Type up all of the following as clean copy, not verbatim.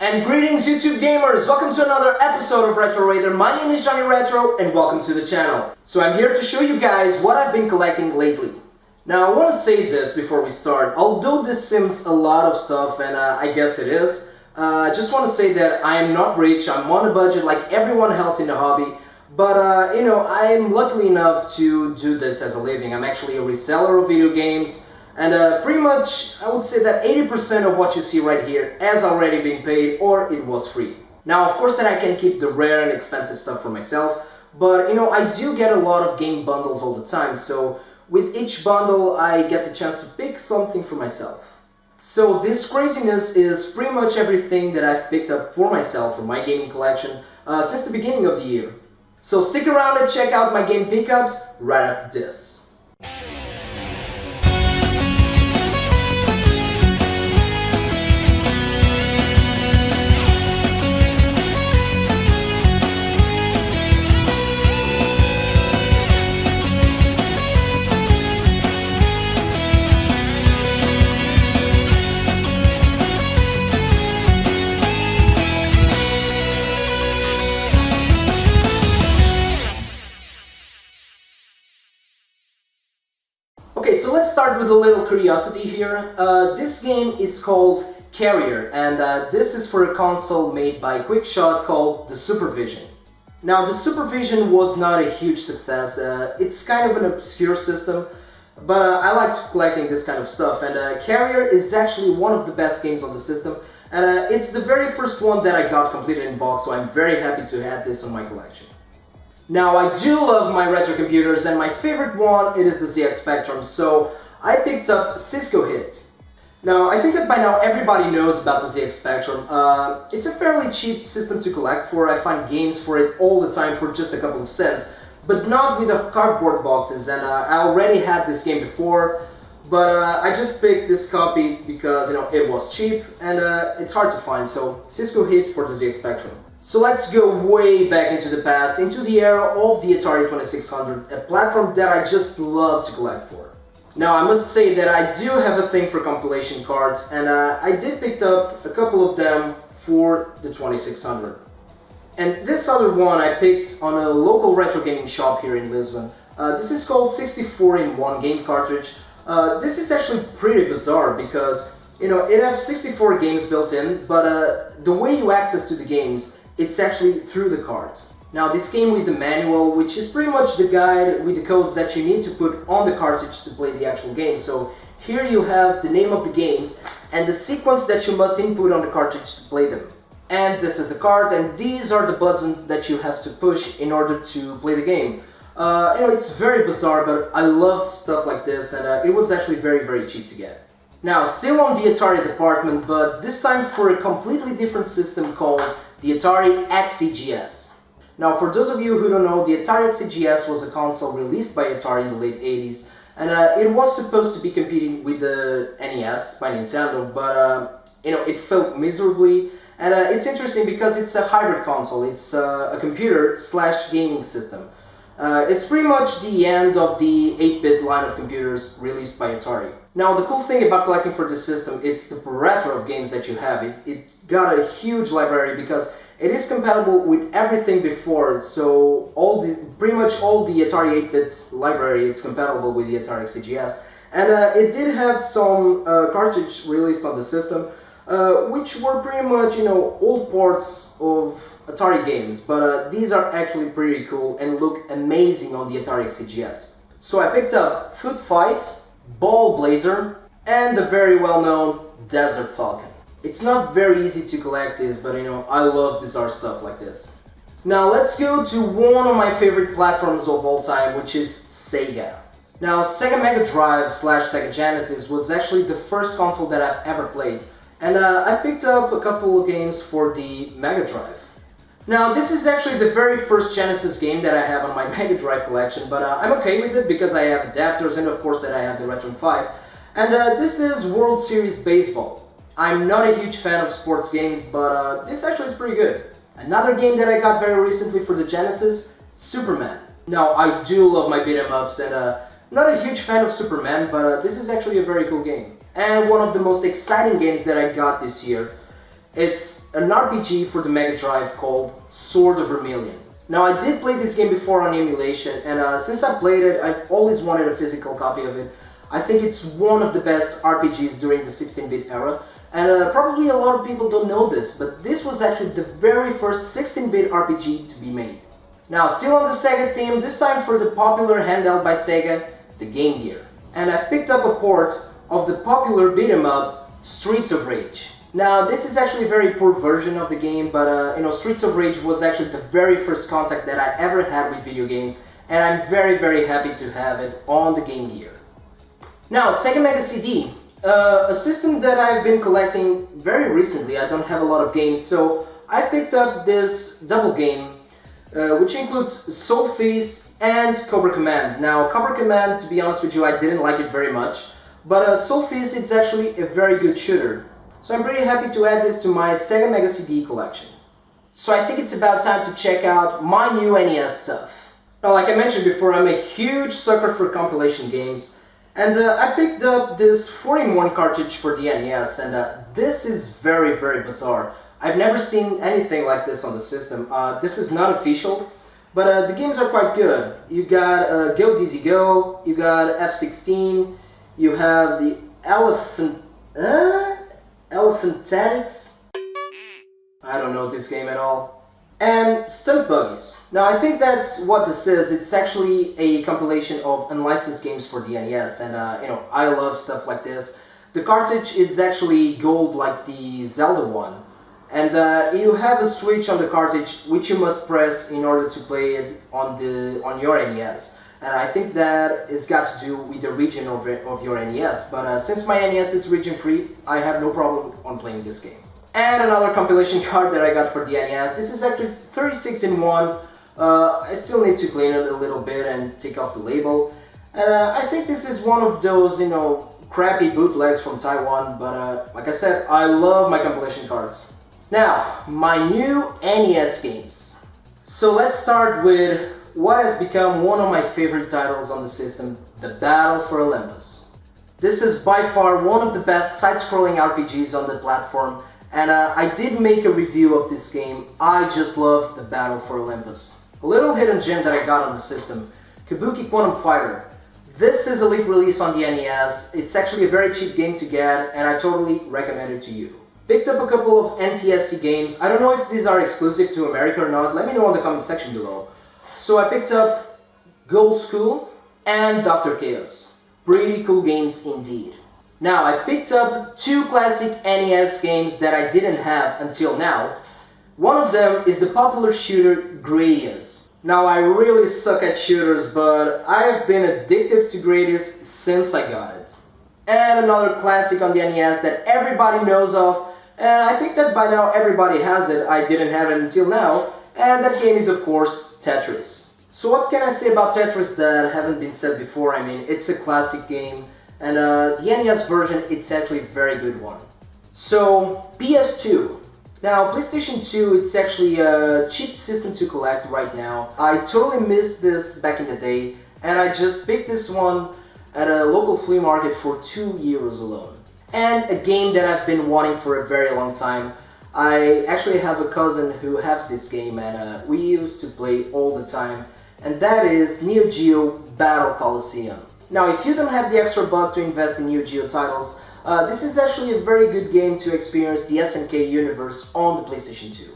And greetings YouTube gamers, welcome to another episode of Retro Raider. My name is Johnny Retro and welcome to the channel. So I'm here to show you guys what I've been collecting lately. Now I want to say this before we start, although this seems a lot of stuff and I guess it is, I just want to say that I am not rich, I'm on a budget like everyone else in the hobby, but I'm lucky enough to do this as a living. I'm actually a reseller of video games. And pretty much, I would say that 80% of what you see right here has already been paid or it was free. Now, of course that I can keep the rare and expensive stuff for myself, but I do get a lot of game bundles all the time, so with each bundle I get the chance to pick something for myself. So this craziness is pretty much everything that I've picked up for myself for my gaming collection since the beginning of the year. So stick around and check out my game pickups right after this. Okay, so let's start with a little curiosity here. This game is called Carrier, and this is for a console made by Quickshot called the Supervision. Now, the Supervision was not a huge success. It's kind of an obscure system, but I like collecting this kind of stuff, and Carrier is actually one of the best games on the system, and it's the very first one that I got completed in box, so I'm very happy to have this on my collection. Now, I do love my retro computers, and my favorite one, it is the ZX Spectrum, so I picked up Cisco Hit. Now, I think that by now everybody knows about the ZX Spectrum. It's a fairly cheap system to collect for. I find games for it all the time for just a couple of cents, but not with the cardboard boxes, and I already had this game before, but I just picked this copy because, it was cheap, and it's hard to find, so Cisco Hit for the ZX Spectrum. So let's go way back into the past, into the era of the Atari 2600, a platform that I just love to collect for. Now I must say that I do have a thing for compilation cards, and I did pick up a couple of them for the 2600. And this other one I picked on a local retro gaming shop here in Lisbon. This is called 64-in-1 game cartridge. This is actually pretty bizarre because, it has 64 games built in, but the way you access to the games, it's actually through the card. Now this came with the manual, which is pretty much the guide with the codes that you need to put on the cartridge to play the actual game. So here you have the name of the games and the sequence that you must input on the cartridge to play them. And this is the card, and these are the buttons that you have to push in order to play the game. It's very bizarre, but I loved stuff like this, and it was actually very, very cheap to get. Now, still on the Atari department, but this time for a completely different system called the Atari XEGS. Now, for those of you who don't know, the Atari XEGS was a console released by Atari in the late 80s, and it was supposed to be competing with the NES by Nintendo, but it failed miserably. And it's interesting because it's a hybrid console. It's a computer/gaming system. It's pretty much the end of the 8-bit line of computers released by Atari. Now, the cool thing about collecting for this system, it's the plethora of games that you have. It got a huge library because it is compatible with everything before, so pretty much all the Atari 8-bit library is compatible with the Atari XEGS. And it did have some cartridges released on the system, which were pretty much, old ports of Atari games, but these are actually pretty cool and look amazing on the Atari XEGS. So I picked up Foot Fight, Ball Blazer, and the very well-known Desert Falcon. It's not very easy to collect this, but I love bizarre stuff like this. Now let's go to one of my favorite platforms of all time, which is Sega. Now Sega Mega Drive / Sega Genesis was actually the first console that I've ever played, and I picked up a couple of games for the Mega Drive. Now this is actually the very first Genesis game that I have on my Mega Drive collection, but I'm okay with it because I have adapters and of course that I have the Retron 5. And this is World Series Baseball. I'm not a huge fan of sports games, but this actually is pretty good. Another game that I got very recently for the Genesis, Superman. Now I do love my beat 'em ups, and not a huge fan of Superman, but this is actually a very cool game. And one of the most exciting games that I got this year, It's an RPG for the Mega Drive called Sword of Vermilion. Now, I did play this game before on emulation, and since I played it, I've always wanted a physical copy of it. I think it's one of the best RPGs during the 16-bit era, and probably a lot of people don't know this, but this was actually the very first 16-bit RPG to be made. Now, still on the Sega theme, this time for the popular handheld by Sega, the Game Gear. And I picked up a port of the popular beat-em-up Streets of Rage. Now, this is actually a very poor version of the game, but Streets of Rage was actually the very first contact that I ever had with video games, and I'm very, very happy to have it on the Game Gear. Now, Sega Mega CD, a system that I've been collecting very recently. I don't have a lot of games, so I picked up this double game, which includes Soul Feast and Cobra Command. Now, Cobra Command, to be honest with you, I didn't like it very much, but Soul Feast is actually a very good shooter. So I'm pretty happy to add this to my Sega Mega CD collection. So I think it's about time to check out my new NES stuff. Now, like I mentioned before, I'm a huge sucker for compilation games, and I picked up this 4-in-1 cartridge for the NES, and this is very, very bizarre. I've never seen anything like this on the system. This is not official, but the games are quite good. You got Go Dizzy Go, you got F-16, you have the Elephantatics? I don't know this game at all. And Stunt Buggies. Now, I think that's what this is. It's actually a compilation of unlicensed games for the NES, and I love stuff like this. The cartridge is actually gold like the Zelda one, and you have a switch on the cartridge which you must press in order to play it on your NES. And I think that it's got to do with the region of your NES, but since my NES is region-free, I have no problem on playing this game. And another compilation card that I got for the NES. This is actually 36-in-1. I still need to clean it a little bit and take off the label. I think this is one of those, crappy bootlegs from Taiwan, but like I said, I love my compilation cards. Now, my new NES games. So let's start with what has become one of my favorite titles on the system, The Battle for Olympus. This is by far one of the best side-scrolling RPGs on the platform, and I did make a review of this game. I just love The Battle for Olympus. A little hidden gem that I got on the system, Kabuki Quantum Fighter. This is a late release on the NES. It's actually a very cheap game to get, and I totally recommend it to you. Picked up a couple of NTSC games. I don't know if these are exclusive to America or not. Let me know in the comment section below. So I picked up Gold School and Dr. Chaos. Pretty cool games indeed. Now, I picked up two classic NES games that I didn't have until now. One of them is the popular shooter Gradius. Now, I really suck at shooters, but I've been addicted to Gradius since I got it. And another classic on the NES that everybody knows of, and I think that by now everybody has it. I didn't have it until now, and that game is, of course, Tetris. So what can I say about Tetris that haven't been said before? I mean, it's a classic game, and the NES version, it's actually a very good one. So, PS2. Now, PlayStation 2, it's actually a cheap system to collect right now. I totally missed this back in the day, and I just picked this one at a local flea market for €2 alone. And a game that I've been wanting for a very long time. I actually have a cousin who has this game, and we used to play all the time, and that is Neo Geo Battle Coliseum. Now, if you don't have the extra buck to invest in Neo Geo titles, this is actually a very good game to experience the SNK universe on the PlayStation 2.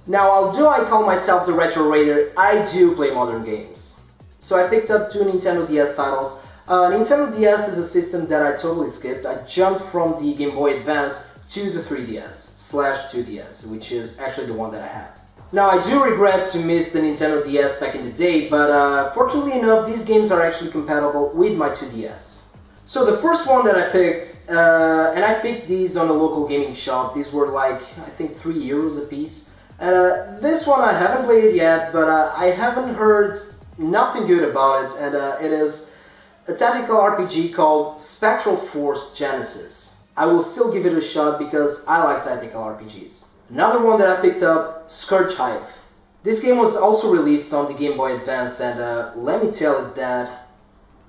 Now, although I call myself the Retro Raider, I do play modern games. So I picked up two Nintendo DS titles. Nintendo DS is a system that I totally skipped. I jumped from the Game Boy Advance to the 3DS/2DS, which is actually the one that I have. Now, I do regret to miss the Nintendo DS back in the day, but fortunately enough, these games are actually compatible with my 2DS. So the first one that I picked, and I picked these on a local gaming shop. These were like, I think, €3 a piece. This one I haven't played it yet, but I haven't heard nothing good about it, and it is a tactical RPG called Spectral Force Genesis. I will still give it a shot because I like tactical RPGs. Another one that I picked up, Scourge Hive. This game was also released on the Game Boy Advance, and let me tell you that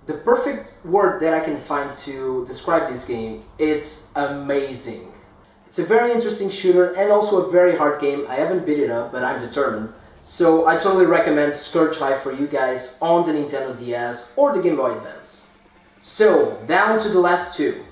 the perfect word that I can find to describe this game, it's amazing. It's a very interesting shooter and also a very hard game. I haven't beat it up, but I'm determined. So I totally recommend Scourge High for you guys on the Nintendo DS or the Game Boy Advance. So, down to the last two.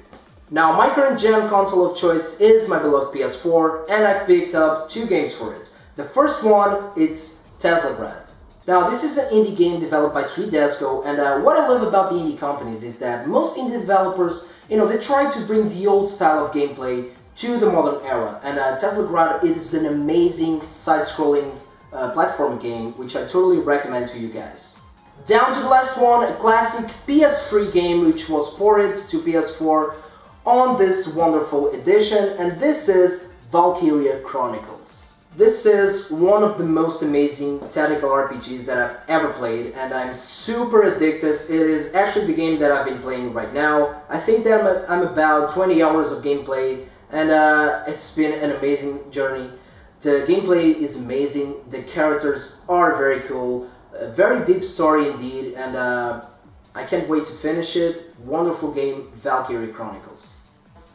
Now, my current gen console of choice is my beloved PS4, and I picked up two games for it. The first one, it's Teslagrad. Now, this is an indie game developed by Sweetdesco, and what I love about the indie companies is that most indie developers, they try to bring the old style of gameplay to the modern era, and Teslagrad is an amazing side-scrolling platform game, which I totally recommend to you guys. Down to the last one, a classic PS3 game which was ported to PS4 on this wonderful edition, and this is Valkyria Chronicles. This is one of the most amazing tactical RPGs that I've ever played, and I'm super addictive. It is actually the game that I've been playing right now. I think that I'm about 20 hours of gameplay, and it's been an amazing journey. The gameplay is amazing, the characters are very cool, a very deep story indeed, and I can't wait to finish it. Wonderful game, Valkyrie Chronicles.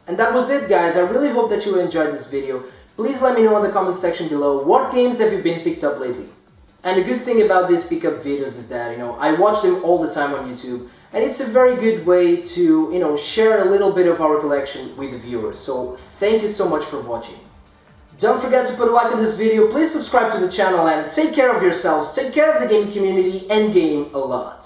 And that was it, guys. I really hope that you enjoyed this video. Please let me know in the comment section below what games have you been picked up lately. And the good thing about these pickup videos is that, I watch them all the time on YouTube, and it's a very good way to, share a little bit of our collection with the viewers. So thank you so much for watching. Don't forget to put a like on this video, please subscribe to the channel, and take care of yourselves, take care of the gaming community, and game a lot.